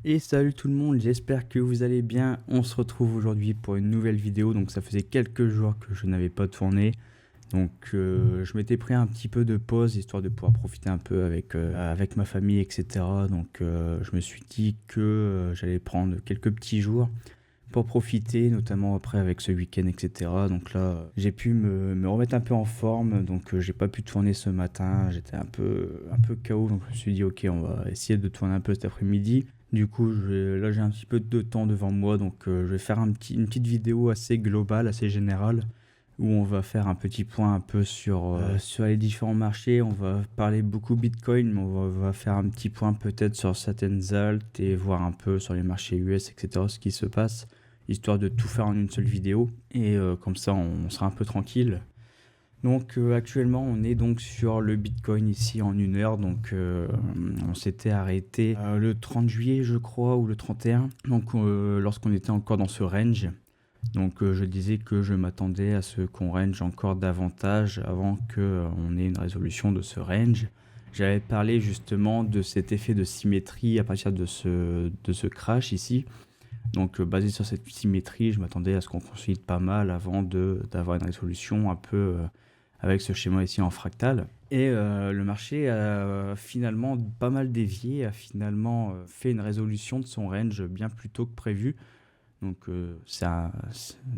Et salut tout le monde, j'espère que vous allez bien. On se retrouve aujourd'hui pour une nouvelle vidéo. Donc ça faisait quelques jours que je n'avais pas tourné. Donc je m'étais pris un petit peu de pause histoire de pouvoir profiter un peu avec ma famille, etc. Donc je me suis dit que j'allais prendre quelques petits jours pour profiter, notamment après avec ce week-end, etc. Donc là, j'ai pu me remettre un peu en forme. Donc j'ai pas pu tourner ce matin. J'étais un peu KO. Donc je me suis dit, ok, on va essayer de tourner un peu cet après-midi. Du coup, là j'ai un petit peu de temps devant moi, donc je vais faire une petite vidéo assez globale, assez générale, où on va faire un petit point un peu sur les différents marchés. On va parler beaucoup Bitcoin, mais on va faire un petit point peut-être sur certaines alts et voir un peu sur les marchés US, etc. ce qui se passe, histoire de tout faire en une seule vidéo. Et comme ça, on sera un peu tranquille. Donc actuellement on est donc sur le Bitcoin ici en 1 heure, donc on s'était arrêté le 30 juillet je crois ou le 31, donc lorsqu'on était encore dans ce range. Donc je disais que je m'attendais à ce qu'on range encore davantage avant qu'on ait une résolution de ce range. J'avais parlé justement de cet effet de symétrie à partir de ce crash ici. Donc basé sur cette symétrie, je m'attendais à ce qu'on consolide pas mal avant d'avoir une résolution un peu avec ce schéma ici en fractal. Et le marché a finalement pas mal dévié, a finalement fait une résolution de son range bien plus tôt que prévu. Donc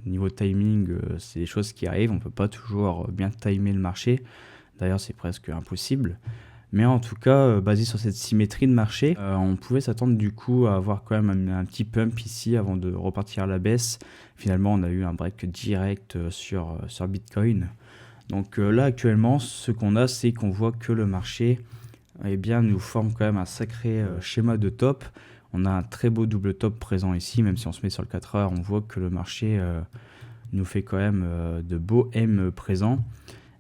niveau timing, c'est des choses qui arrivent, on ne peut pas toujours bien timer le marché. D'ailleurs, c'est presque impossible. Mais en tout cas, basé sur cette symétrie de marché, on pouvait s'attendre du coup à avoir quand même un petit pump ici avant de repartir à la baisse. Finalement, on a eu un break direct sur Bitcoin. Donc là, actuellement, ce qu'on a, c'est qu'on voit que le marché nous forme quand même un sacré schéma de top. On a un très beau double top présent ici, même si on se met sur le 4 heures, on voit que le marché nous fait quand même de beaux M présents.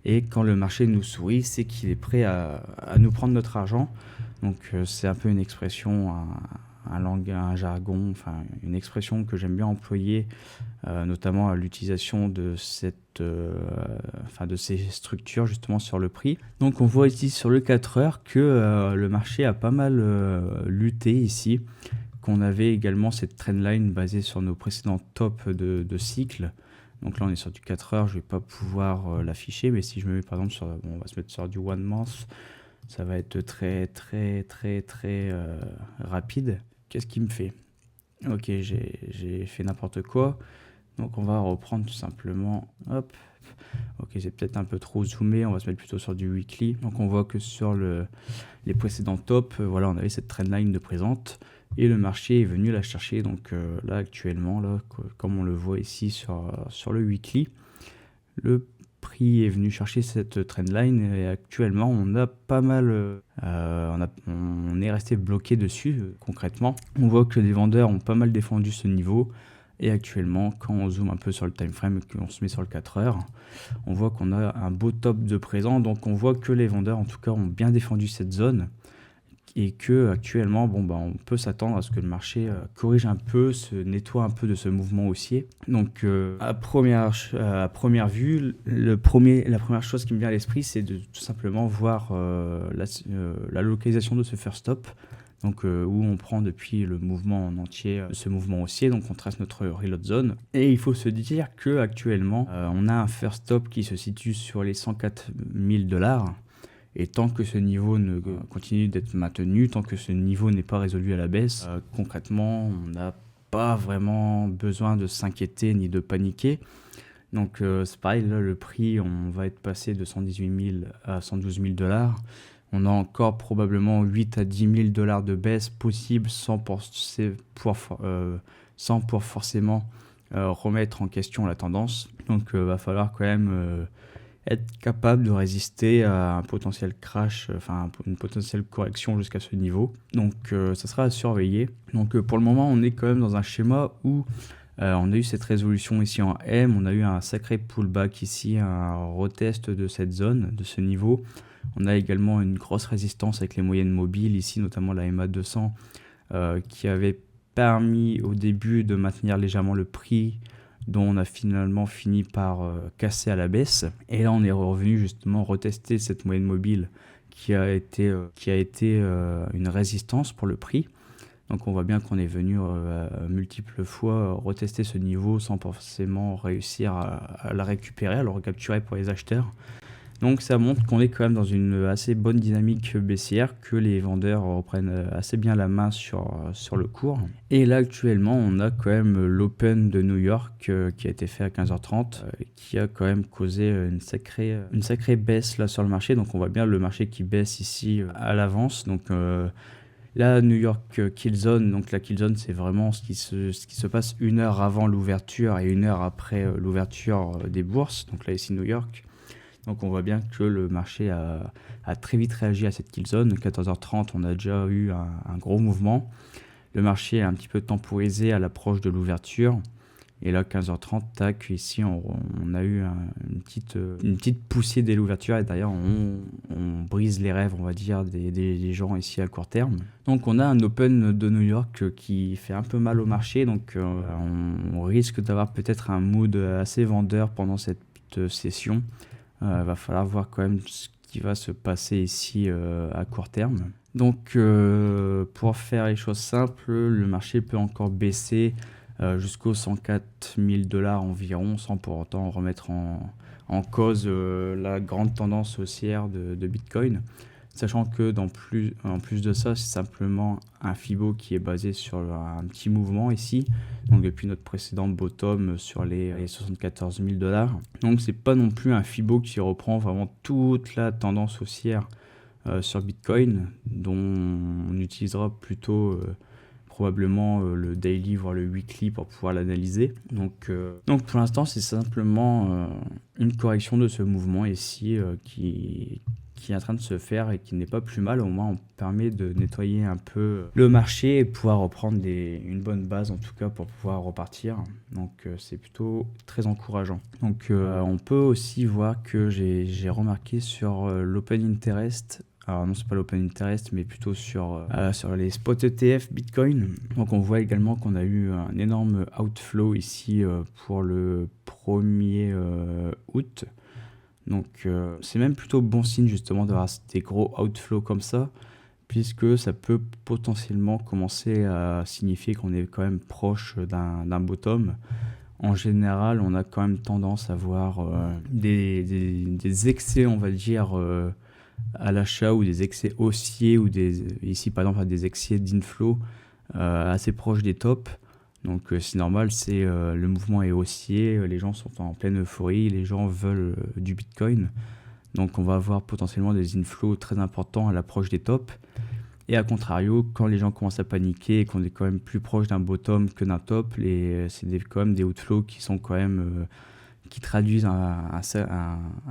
Et quand le marché nous sourit, c'est qu'il est prêt à nous prendre notre argent. Donc c'est un peu une expression, un jargon, enfin une expression que j'aime bien employer, notamment à l'utilisation de de ces structures justement sur le prix. Donc on voit ici sur le 4 heures que le marché a pas mal lutté ici, qu'on avait également cette trendline basée sur nos précédents tops de cycle. Donc là on est sur du 4 heures, je vais pas pouvoir l'afficher, mais si je me mets par exemple on va se mettre sur du one month, ça va être très rapide. Qu'est-ce qui me fait? Ok, j'ai fait n'importe quoi. Donc on va reprendre tout simplement, hop, ok c'est peut-être un peu trop zoomé, on va se mettre plutôt sur du weekly. Donc on voit que sur les précédents tops, voilà, on avait cette trendline de présente et le marché est venu la chercher. Donc là actuellement, là, comme on le voit ici sur le weekly, le prix est venu chercher cette trendline et actuellement on a pas mal, on est resté bloqué dessus concrètement. On voit que les vendeurs ont pas mal défendu ce niveau. Et actuellement, quand on zoome un peu sur le time frame et qu'on se met sur le 4 heures, on voit qu'on a un beau top de présent. Donc on voit que les vendeurs en tout cas ont bien défendu cette zone et que actuellement on peut s'attendre à ce que le marché corrige un peu, se nettoie un peu de ce mouvement haussier. Donc à première vue, la première chose qui me vient à l'esprit, c'est de tout simplement voir la localisation de ce first stop. Donc où on prend depuis le mouvement en entier, ce mouvement haussier, donc on trace notre reload zone. Et il faut se dire que actuellement, on a un first stop qui se situe sur les 104 000 $. Et tant que ce niveau ne continue d'être maintenu, tant que ce niveau n'est pas résolu à la baisse, concrètement, on n'a pas vraiment besoin de s'inquiéter ni de paniquer. Donc c'est pareil, là le prix, on va être passé de 118 000 à 112 000 $. On a encore probablement 8 à 10 000 $ de baisse possible sans pour forcément remettre en question la tendance. Donc va falloir quand même être capable de résister à un potentiel crash, une potentielle correction jusqu'à ce niveau. Donc ça sera à surveiller. Donc pour le moment, on est quand même dans un schéma où on a eu cette résolution ici en M, on a eu un sacré pullback ici, un retest de cette zone, de ce niveau. On a également une grosse résistance avec les moyennes mobiles ici, notamment la MA200, qui avait permis au début de maintenir légèrement le prix, dont on a finalement fini par casser à la baisse. Et là, on est revenu justement retester cette moyenne mobile qui a été une résistance pour le prix. Donc on voit bien qu'on est venu multiples fois retester ce niveau sans forcément réussir à la récupérer, à le recapturer pour les acheteurs. Donc ça montre qu'on est quand même dans une assez bonne dynamique baissière, que les vendeurs reprennent assez bien la main sur le cours. Et là actuellement on a quand même l'Open de New York qui a été fait à 15h30, qui a quand même causé une sacrée baisse là sur le marché. Donc on voit bien le marché qui baisse ici à l'avance. Donc là, New York Kill Zone, donc la Kill Zone, c'est vraiment ce qui se passe 1 heure avant l'ouverture et 1 heure après l'ouverture des bourses. Donc là, ici, New York. Donc on voit bien que le marché a très vite réagi à cette Kill Zone. 14h30, on a déjà eu un gros mouvement. Le marché a un petit peu temporisé à l'approche de l'ouverture. Et là, 15h30, tac, ici, on a eu une petite poussée dès l'ouverture. Et d'ailleurs, on brise les rêves, on va dire, des gens ici à court terme. Donc, on a un Open de New York qui fait un peu mal au marché. Donc, on risque d'avoir peut-être un mood assez vendeur pendant cette session. Va falloir voir quand même ce qui va se passer ici à court terme. Donc, pour faire les choses simples, le marché peut encore baisser jusqu'aux 104 000 $ environ, sans pour autant remettre en cause la grande tendance haussière de Bitcoin. Sachant que en plus de ça, c'est simplement un Fibo qui est basé sur un petit mouvement ici. Donc depuis notre précédent bottom sur les 74 000 $. Donc c'est pas non plus un Fibo qui reprend vraiment toute la tendance haussière sur Bitcoin, dont on utilisera plutôt probablement le daily voire le weekly pour pouvoir l'analyser. Donc pour l'instant c'est simplement une correction de ce mouvement ici qui est en train de se faire et qui n'est pas plus mal. Au moins on permet de nettoyer un peu le marché et pouvoir reprendre une bonne base en tout cas pour pouvoir repartir. Donc c'est plutôt très encourageant. Donc on peut aussi voir que j'ai remarqué sur l'Open Interest. Alors non, c'est pas l'Open Interest, mais plutôt sur les spot ETF Bitcoin. Donc on voit également qu'on a eu un énorme outflow ici pour le 1er août. Donc c'est même plutôt bon signe justement d'avoir des gros outflows comme ça, puisque ça peut potentiellement commencer à signifier qu'on est quand même proche d'un bottom. En général, on a quand même tendance à voir des excès, on va dire, à l'achat, ou des excès haussiers, ou ici par exemple des excès d'inflow assez proches des tops. Donc c'est normal, le mouvement est haussier, les gens sont en pleine euphorie, les gens veulent du Bitcoin. Donc on va avoir potentiellement des inflows très importants à l'approche des tops. Et à contrario, quand les gens commencent à paniquer et qu'on est quand même plus proche d'un bottom que d'un top, c'est quand même des outflows qui sont quand même qui traduisent un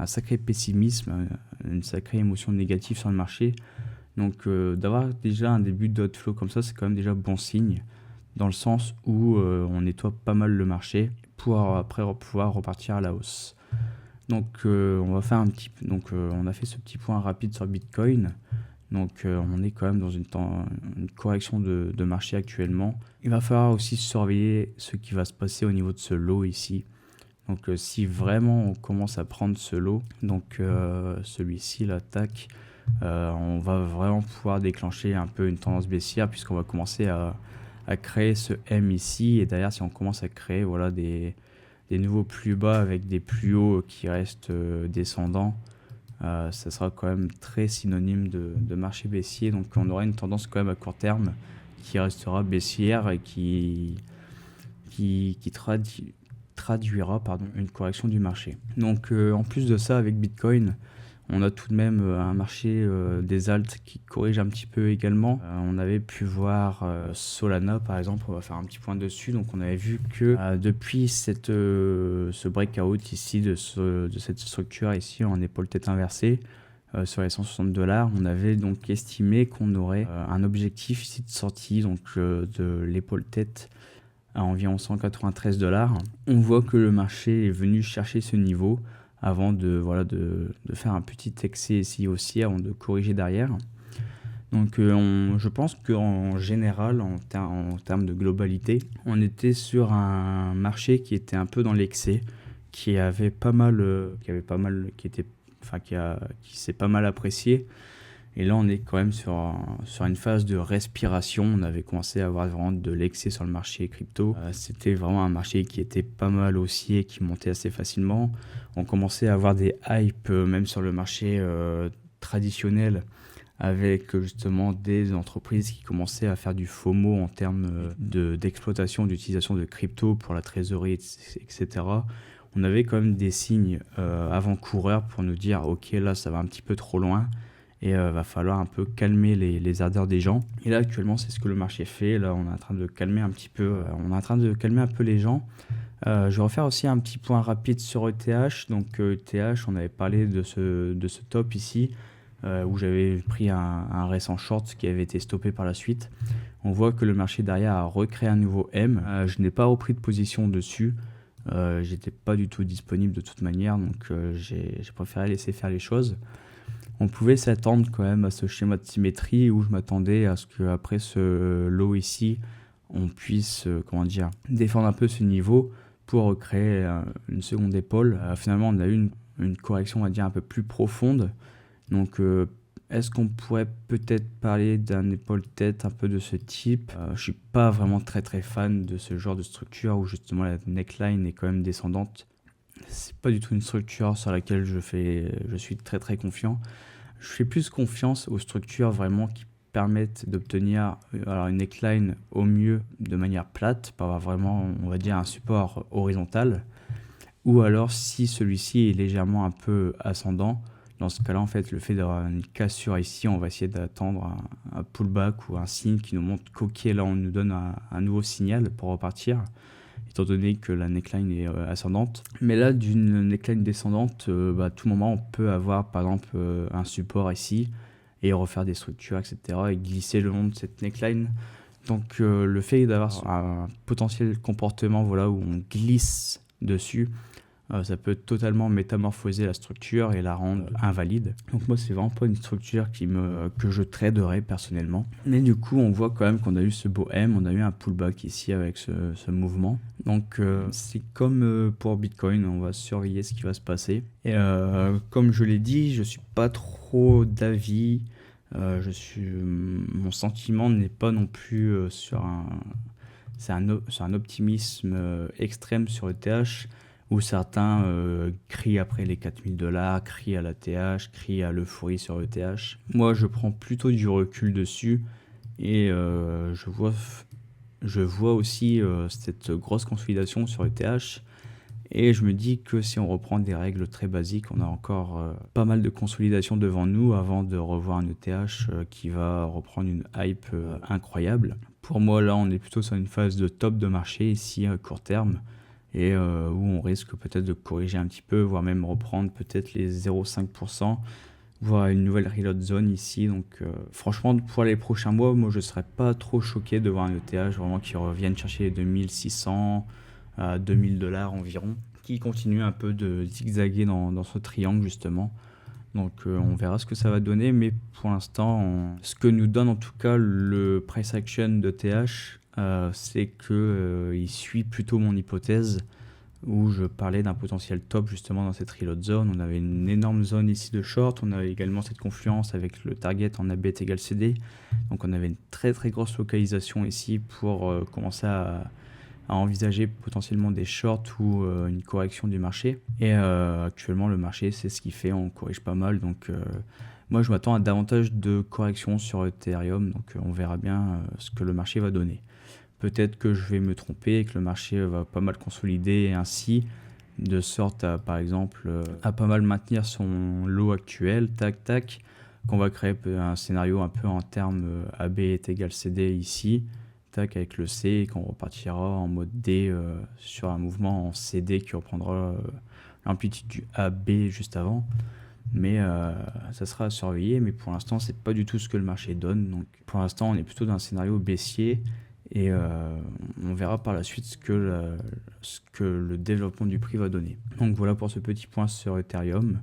sacré pessimisme, une sacrée émotion négative sur le marché. Donc d'avoir déjà un début d'outflow comme ça, c'est quand même déjà bon signe, dans le sens où on nettoie pas mal le marché pour après pouvoir repartir à la hausse. Donc on a fait ce petit point rapide sur Bitcoin. Donc on est quand même dans une correction de marché actuellement. Il va falloir aussi surveiller ce qui va se passer au niveau de ce lot ici. Donc si vraiment on commence à prendre ce lot, donc celui-ci, l'attaque, on va vraiment pouvoir déclencher un peu une tendance baissière, puisqu'on va commencer à créer ce M ici, et derrière si on commence à créer voilà, des nouveaux plus bas avec des plus hauts qui restent descendants, ça sera quand même très synonyme de marché baissier. Donc on aura une tendance quand même à court terme qui restera baissière et qui traduira une correction du marché. Donc en plus de ça, avec Bitcoin, on a tout de même un marché des alts qui corrige un petit peu également. On avait pu voir Solana par exemple, on va faire un petit point dessus. Donc on avait vu que depuis ce breakout ici de cette structure ici en épaule tête inversée sur les 160 $, on avait donc estimé qu'on aurait un objectif ici de sortie donc de l'épaule tête à environ 193 $. On voit que le marché est venu chercher ce niveau avant de faire un petit excès ici aussi, avant de corriger derrière. Donc je pense qu'en général, en termes de globalité, on était sur un marché qui était un peu dans l'excès, qui s'est pas mal apprécié. Et là, on est quand même sur une phase de respiration. On avait commencé à avoir vraiment de l'excès sur le marché crypto. C'était vraiment un marché qui était pas mal haussier, qui montait assez facilement. On commençait à avoir des hypes, même sur le marché traditionnel, avec justement des entreprises qui commençaient à faire du FOMO en termes d'exploitation, d'utilisation de crypto pour la trésorerie, etc. On avait quand même des signes avant-coureurs pour nous dire « Ok, là, ça va un petit peu trop loin ». Et va falloir un peu calmer les ardeurs des gens. Et là, actuellement, c'est ce que le marché fait. Là, on est en train de calmer un petit peu, les gens. Je vais refaire aussi un petit point rapide sur ETH. Donc, ETH, on avait parlé de ce top ici, où j'avais pris un récent short qui avait été stoppé par la suite. On voit que le marché derrière a recréé un nouveau M. Je n'ai pas repris de position dessus. J'étais pas du tout disponible de toute manière, donc j'ai préféré laisser faire les choses. On pouvait s'attendre quand même à ce schéma de symétrie où je m'attendais à ce qu'après ce low ici, on puisse défendre un peu ce niveau pour recréer une seconde épaule. Finalement, on a eu une correction, on va dire, un peu plus profonde. Donc, est-ce qu'on pourrait peut-être parler d'un épaule-tête un peu de ce type ? Je suis pas vraiment très fan de ce genre de structure où justement la neckline est quand même descendante. C'est pas du tout une structure sur laquelle je suis très confiant. Je fais plus confiance aux structures vraiment qui permettent d'obtenir une neckline au mieux de manière plate, pour avoir vraiment, on va dire, un support horizontal, ou alors si celui-ci est légèrement un peu ascendant. Dans ce cas-là, en fait, le fait d'avoir une cassure ici, on va essayer d'attendre un pullback ou un signe qui nous montre qu'ok, là on nous donne un nouveau signal pour repartir, étant donné que la neckline est ascendante. Mais là, d'une neckline descendante, à tout moment, on peut avoir par exemple un support ici et refaire des structures, etc. et glisser le long de cette neckline. Donc le fait d'avoir un potentiel comportement où on glisse dessus, ça peut totalement métamorphoser la structure et la rendre invalide. Donc moi, c'est vraiment pas une structure que je traderais personnellement. Mais du coup, on voit quand même qu'on a eu ce beau M, on a eu un pullback ici avec ce mouvement. Donc c'est comme pour Bitcoin, on va surveiller ce qui va se passer. Et comme je l'ai dit, je suis pas trop d'avis. Mon sentiment n'est pas non plus sur un optimisme extrême sur ETH, où certains crient après les $4000, crient à la TH, crient à l'euphorie sur ETH. Moi, je prends plutôt du recul dessus et je vois aussi cette grosse consolidation sur ETH. Et je me dis que si on reprend des règles très basiques, on a encore pas mal de consolidation devant nous avant de revoir un ETH qui va reprendre une hype incroyable. Pour moi, là, on est plutôt sur une phase de top de marché ici à court terme, et où on risque peut-être de corriger un petit peu, voire même reprendre peut-être les 0,5%, voire une nouvelle reload zone ici. Donc franchement, pour les prochains mois, moi je serais pas trop choqué de voir un ETH vraiment qui revienne chercher les 2600 à $2000 environ, qui continue un peu de zigzaguer dans ce triangle justement. Donc on verra ce que ça va donner, mais pour l'instant, ce que nous donne en tout cas le price action de TH, c'est qu'il suit plutôt mon hypothèse où je parlais d'un potentiel top justement dans cette reload zone. On avait une énorme zone ici de short, on avait également cette confluence avec le target en AB est égal CD, donc on avait une très grosse localisation ici pour commencer à envisager potentiellement des shorts ou une correction du marché. Et actuellement, le marché, c'est ce qu'il fait, on corrige pas mal. Donc moi, je m'attends à davantage de corrections sur Ethereum. Donc on verra bien ce que le marché va donner. Peut-être que je vais me tromper et que le marché va pas mal consolider ainsi, de sorte à, par exemple, à pas mal maintenir son lot actuel, tac, qu'on va créer un scénario un peu en termes AB est égal CD ici, tac, avec le C, et qu'on repartira en mode D sur un mouvement en CD qui reprendra l'amplitude du AB juste avant. Mais ça sera à surveiller, mais pour l'instant c'est pas du tout ce que le marché donne. Donc pour l'instant on est plutôt dans un scénario baissier, et on verra par la suite ce que le développement du prix va donner. Donc voilà pour ce petit point sur Ethereum.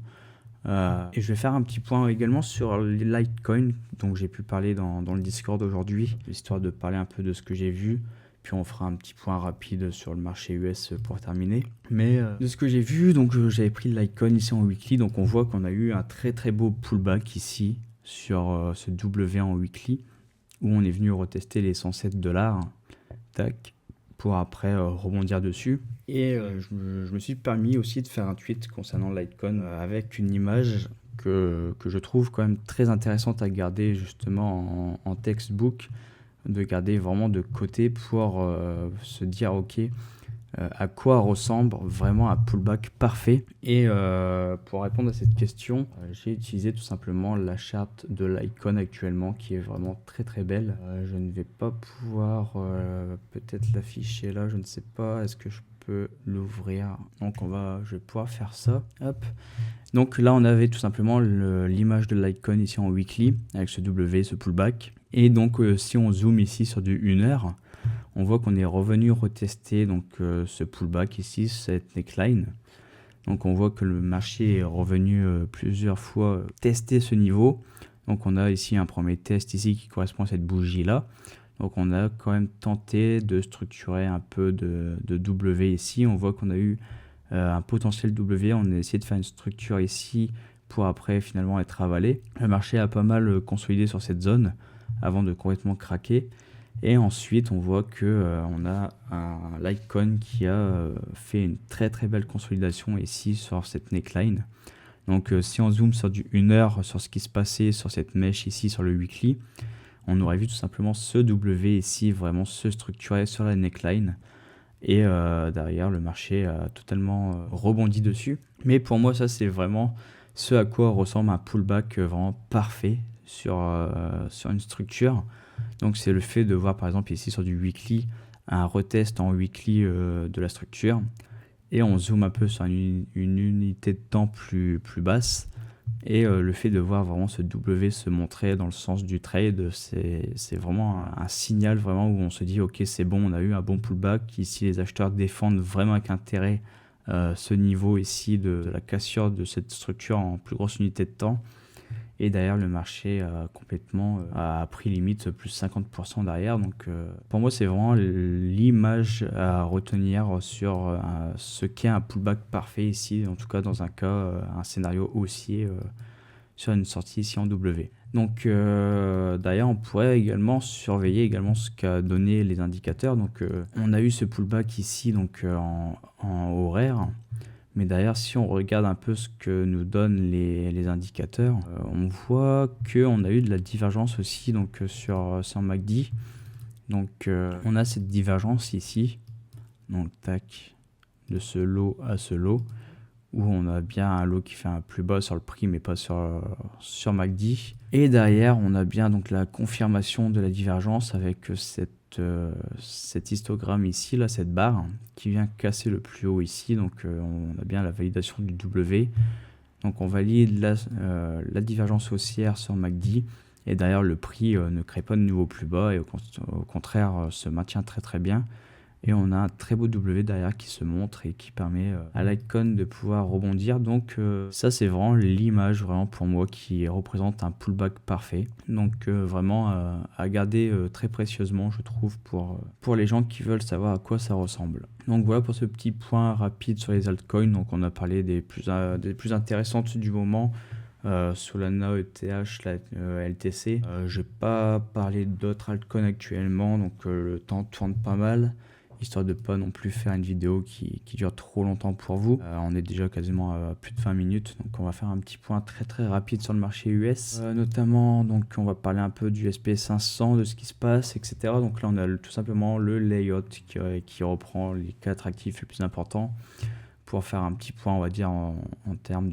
Et je vais faire un petit point également sur les Litecoin dont j'ai pu parler dans le Discord aujourd'hui, histoire de parler un peu de ce que j'ai vu. Puis on fera un petit point rapide sur le marché US pour terminer. Mais de ce que j'ai vu, donc j'avais pris le Litecoin ici en weekly, donc on voit qu'on a eu un très beau pullback ici, sur ce W en weekly, où on est venu retester les 107 $, tac, pour après rebondir dessus. Et je me suis permis aussi de faire un tweet concernant Litecoin avec une image que je trouve quand même très intéressante à garder justement en textbook, de garder vraiment de côté pour se dire ok, à quoi ressemble vraiment un pullback parfait. Et pour répondre à cette question, j'ai utilisé tout simplement la charte de Litecoin actuellement qui est vraiment très très belle. Je ne vais pas pouvoir peut-être l'afficher là, je ne sais pas, est-ce que je peux l'ouvrir? Donc je vais pouvoir faire ça, hop. Donc là on avait tout simplement l'image de Litecoin ici en weekly avec ce W, ce pullback. Et donc si on zoome ici sur du 1 heure, on voit qu'on est revenu retester donc ce pullback ici, cette neckline. Donc on voit que le marché est revenu plusieurs fois tester ce niveau. Donc on a ici un premier test ici qui correspond à cette bougie là. Donc on a quand même tenté de structurer un peu de W ici. On voit qu'on a eu un potentiel W. On a essayé de faire une structure ici pour après finalement être avalé. Le marché a pas mal consolidé sur cette zone avant de complètement craquer. Et ensuite, on voit que on a un Litecoin qui a fait une très très belle consolidation ici sur cette neckline. Donc si on zoome sur du 1 heure, sur ce qui se passait sur cette mèche ici sur le weekly, on aurait vu tout simplement ce W ici vraiment se structurer sur la neckline. Et derrière, le marché a totalement rebondi dessus. Mais pour moi, ça c'est vraiment ce à quoi ressemble un pullback vraiment parfait sur une structure. Donc c'est le fait de voir par exemple ici sur du weekly, un retest en weekly de la structure. Et on zoome un peu sur une unité de temps plus basse. Et le fait de voir vraiment ce W se montrer dans le sens du trade, c'est vraiment un signal vraiment où on se dit ok c'est bon, on a eu un bon pullback. Ici les acheteurs défendent vraiment avec intérêt ce niveau ici de la cassure de cette structure en plus grosse unité de temps. Et derrière, le marché a complètement a pris limite plus 50% derrière. Donc pour moi, c'est vraiment l'image à retenir sur ce qu'est un pullback parfait ici. En tout cas, dans un cas, un scénario haussier sur une sortie ici en W. Donc d'ailleurs, on pourrait également surveiller également ce qu'a donné les indicateurs. Donc on a eu ce pullback ici donc en horaire. Mais d'ailleurs, si on regarde un peu ce que nous donnent les indicateurs, on voit qu'on a eu de la divergence aussi donc, sur MACD. Donc on a cette divergence ici, donc tac, de ce lot à ce lot, où on a bien un lot qui fait un plus bas sur le prix mais pas sur MACD. Et derrière, on a bien donc la confirmation de la divergence avec cet histogramme ici, là, cette barre qui vient casser le plus haut ici. Donc on a bien la validation du W. Donc on valide la divergence haussière sur MACD. Et derrière, le prix ne crée pas de nouveau plus bas et au contraire se maintient très très bien. Et on a un très beau W derrière qui se montre et qui permet à Litecoin de pouvoir rebondir. Donc ça c'est vraiment l'image vraiment pour moi qui représente un pullback parfait. Donc vraiment à garder très précieusement je trouve pour les gens qui veulent savoir à quoi ça ressemble. Donc voilà pour ce petit point rapide sur les altcoins. Donc on a parlé des plus intéressantes du moment. Solana, ETH, LTC. Je n'ai pas parlé d'autres altcoins actuellement, donc le temps tourne pas mal, histoire de pas non plus faire une vidéo qui dure trop longtemps pour vous. On est déjà quasiment à plus de 20 minutes, donc on va faire un petit point très très rapide sur le marché US. Notamment, donc on va parler un peu du SP500, de ce qui se passe, etc. Donc là on a tout simplement le layout qui reprend les 4 actifs les plus importants. Pour faire un petit point, on va dire, en termes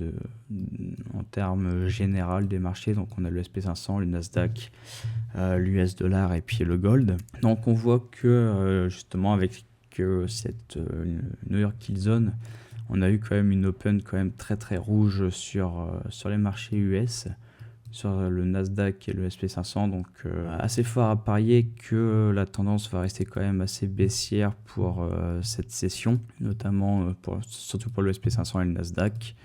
général des marchés. Donc on a le SP500, le Nasdaq, l'US dollar et puis le gold. Donc on voit que justement avec cette New York Kill Zone, on a eu quand même une open quand même très très rouge sur les marchés US, sur le Nasdaq et le SP500, donc assez fort à parier que la tendance va rester quand même assez baissière pour cette session, notamment surtout pour le SP500 et le Nasdaq,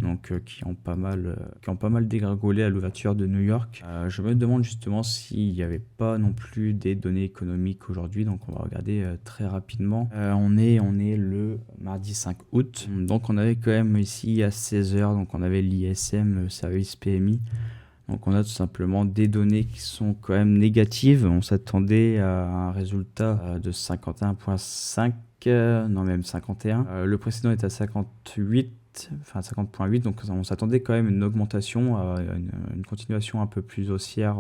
donc qui ont pas mal dégringolé à l'ouverture de New York. Je me demande justement s'il n'y avait pas non plus des données économiques aujourd'hui, donc on va regarder très rapidement. On est le mardi 5 août, donc on avait quand même ici à 16h, donc on avait l'ISM, service PMI. Donc on a tout simplement des données qui sont quand même négatives. On s'attendait à un résultat de 51,5, non même 51. Le précédent est à 58, enfin 50,8, donc on s'attendait quand même à une augmentation, à une continuation un peu plus haussière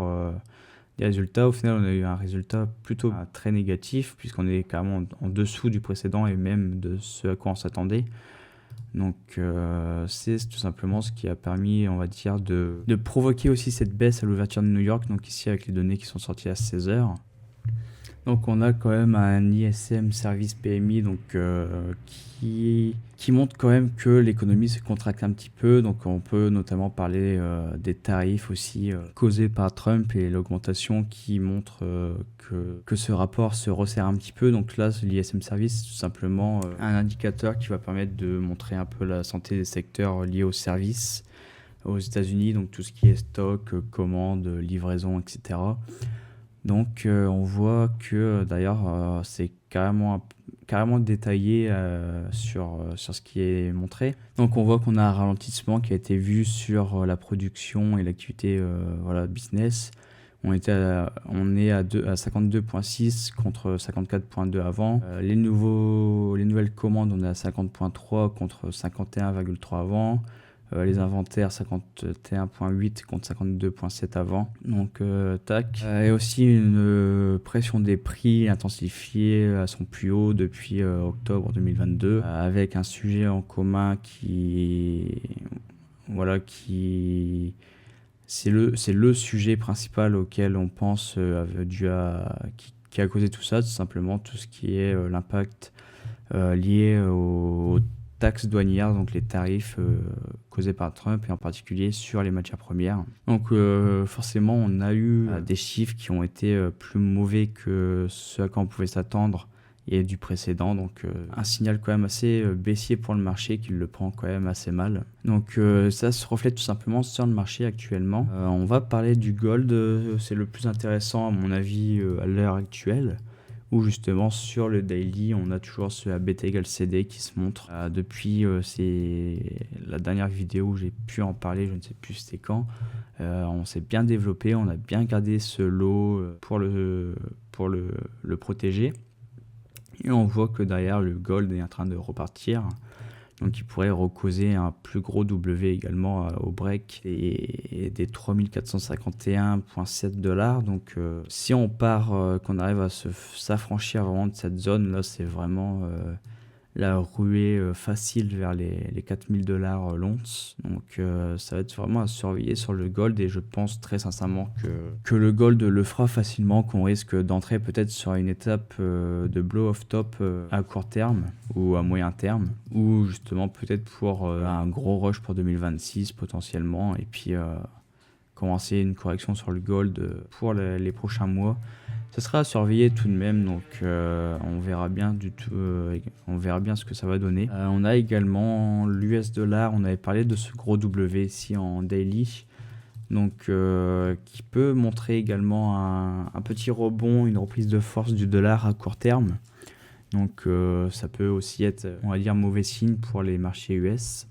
des résultats. Au final, on a eu un résultat plutôt très négatif, puisqu'on est carrément en dessous du précédent et même de ce à quoi on s'attendait. Donc c'est tout simplement ce qui a permis, on va dire, de provoquer aussi cette baisse à l'ouverture de New York, donc ici avec les données qui sont sorties à 16h. Donc on a quand même un ISM Service PMI donc, qui montre quand même que l'économie se contracte un petit peu. Donc on peut notamment parler des tarifs aussi causés par Trump et l'augmentation qui montre que ce rapport se resserre un petit peu. Donc là, l'ISM Service, c'est tout simplement un indicateur qui va permettre de montrer un peu la santé des secteurs liés aux services aux États-Unis, donc tout ce qui est stock, commandes, livraison, etc. Donc on voit que d'ailleurs c'est carrément détaillé sur ce qui est montré. Donc on voit qu'on a un ralentissement qui a été vu sur la production et l'activité business. On est à 52,6 contre 54,2 avant. Les nouvelles commandes, on est à 50,3 contre 51,3 avant. Les inventaires 51,8 contre 52,7 avant. Donc tac. Et aussi une pression des prix intensifiée à son plus haut depuis octobre 2022, avec un sujet en commun c'est le sujet principal auquel on pense qui a causé tout ça, tout simplement tout ce qui est l'impact lié aux taxes douanières, donc les tarifs causés par Trump et en particulier sur les matières premières. Donc forcément on a eu des chiffres qui ont été plus mauvais que ce à quoi on pouvait s'attendre et du précédent, donc un signal quand même assez baissier pour le marché qui le prend quand même assez mal. Donc ça se reflète tout simplement sur le marché actuellement. On va parler du gold, c'est le plus intéressant à mon avis à l'heure actuelle, où justement sur le daily on a toujours ce ABT égale CD qui se montre depuis c'est la dernière vidéo où j'ai pu en parler, je ne sais plus c'était quand. On s'est bien développé, on a bien gardé ce lot pour le protéger. Et on voit que derrière le gold est en train de repartir. Donc il pourrait recauser un plus gros W également au break et des 3451,7 $. Donc si on part, qu'on arrive à s'affranchir vraiment de cette zone, là c'est vraiment la ruée facile vers les 4000 $ l'once. Donc ça va être vraiment à surveiller sur le gold et je pense très sincèrement que le gold le fera facilement, qu'on risque d'entrer peut-être sur une étape de blow off top à court terme ou à moyen terme, ou justement peut-être pour un gros rush pour 2026 potentiellement, et puis commencer une correction sur le gold pour les prochains mois. Ça sera à surveiller tout de même, donc on verra bien on verra bien ce que ça va donner. On a également l'US dollar, on avait parlé de ce gros W ici en daily, donc qui peut montrer également un petit rebond, une reprise de force du dollar à court terme. Donc ça peut aussi être, on va dire, mauvais signe pour les marchés US.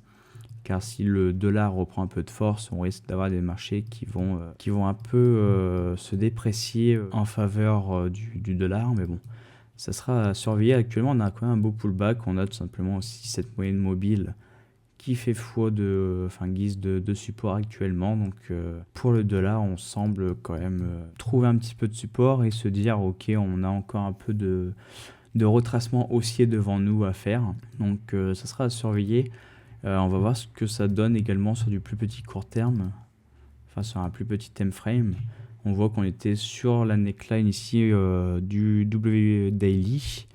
Car si le dollar reprend un peu de force, on risque d'avoir des marchés qui vont un peu se déprécier en faveur du dollar. Mais bon, ça sera à surveiller. Actuellement, on a quand même un beau pullback. On a tout simplement aussi cette moyenne mobile qui fait guise de support actuellement. Donc pour le dollar, on semble quand même trouver un petit peu de support et se dire ok, on a encore un peu de retracement haussier devant nous à faire. Donc ça sera à surveiller. On va voir ce que ça donne également sur du plus petit court terme, enfin sur un plus petit time frame. On voit qu'on était sur la neckline ici du W Daily,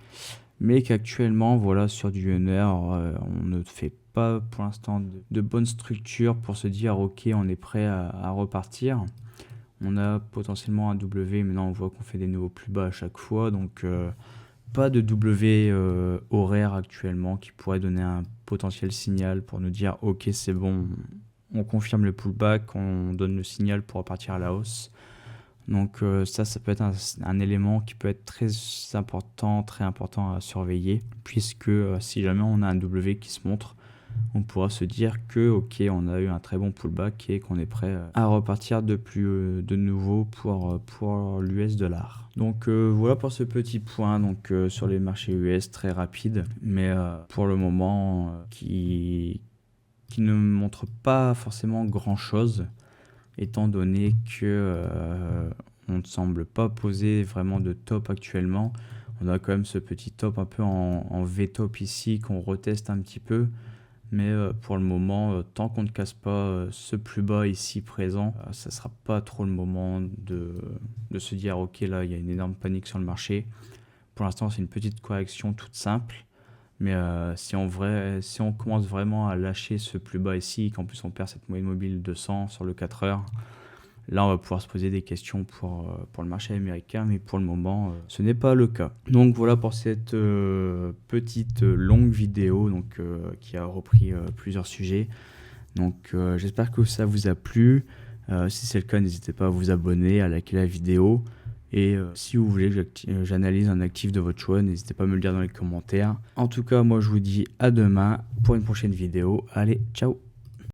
mais qu'actuellement, voilà, sur du 1 heure, on ne fait pas pour l'instant de bonne structure pour se dire ok, on est prêt à repartir. On a potentiellement un W, mais là on voit qu'on fait des niveaux plus bas à chaque fois, donc pas de W horaire actuellement qui pourrait donner un potentiel signal pour nous dire ok, c'est bon, on confirme le pullback, on donne le signal pour repartir à la hausse. Donc ça peut être un élément qui peut être très important à surveiller, puisque si jamais on a un W qui se montre, on pourra se dire que ok, on a eu un très bon pullback et qu'on est prêt à repartir de nouveau pour l'US dollar. Donc voilà pour ce petit point donc sur les marchés US très rapide, mais pour le moment qui ne montre pas forcément grand chose, étant donné que on ne semble pas poser vraiment de top actuellement. On a quand même ce petit top un peu en V-top ici qu'on reteste un petit peu. Mais pour le moment, tant qu'on ne casse pas ce plus bas ici présent, ça ne sera pas trop le moment de se dire ok, là il y a une énorme panique sur le marché. Pour l'instant, c'est une petite correction toute simple. Mais si on commence vraiment à lâcher ce plus bas ici, qu'en plus on perd cette moyenne mobile de 100 sur le 4 heures, là, on va pouvoir se poser des questions pour le marché américain, mais pour le moment, ce n'est pas le cas. Donc voilà pour cette petite longue vidéo donc, qui a repris plusieurs sujets. Donc j'espère que ça vous a plu. Si c'est le cas, n'hésitez pas à vous abonner, à liker la vidéo. Et si vous voulez que j'analyse un actif de votre choix, n'hésitez pas à me le dire dans les commentaires. En tout cas, moi je vous dis à demain pour une prochaine vidéo. Allez, ciao!